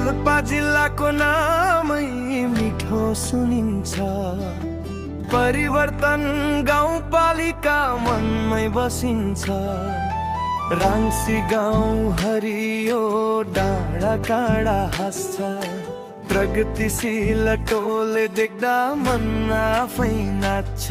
रोल्पा जिल्लाको नामै मिठो सुनिन्छ। परिवर्तन गाउँपालिका मनमै बसिन्छ। राङ्सी गाउँ हरियो डाँडा काँडा हाँस्छ। प्रगतिशील टोले देख्दा मन आफै नाच्छ।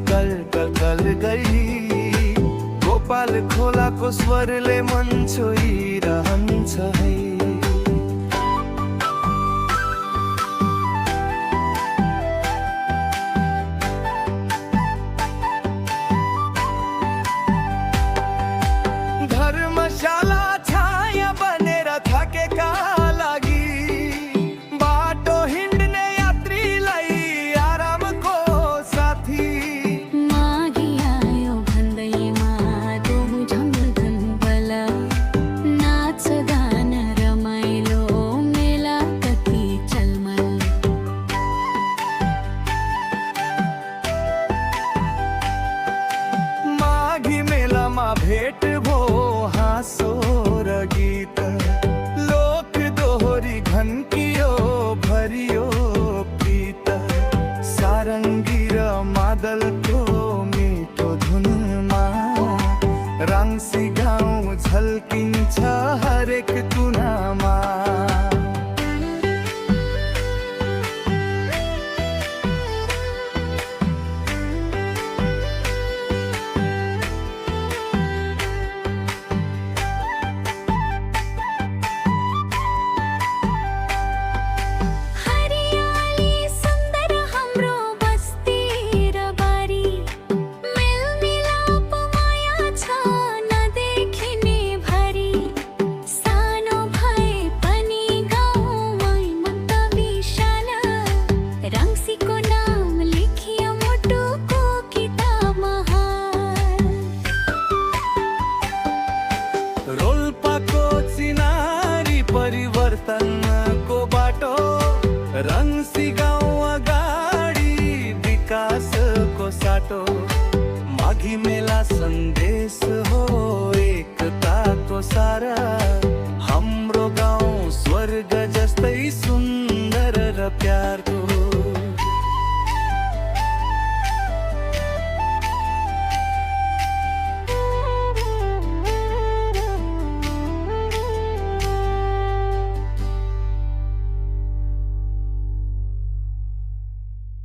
कल कल गई गोपाल खोलाको स्वरले मन छोइरहन्छ है। धर्मशाला छाया बनेर थाकेका लागि बाटो हिँड्ने यात्रीलाई आरामको साथी। भेट भो हाँसो र गीत लोक दोहोरी घन्कियो भरियो प्रीत। सारङ्गी र मादलको मिठो धुनमा राङ्सी गाउँ झल्किन्छ हरेक कुनामा। रोल्पाको चिनारी परिवर्तनको बाटो राङ्सी गाउँ अगाडि विकासको साटो। माघी मेला सन्देश हो एकताको सारा। हाम्रो गाउँ स्वर्ग जस्तै सुन्दर र प्यारको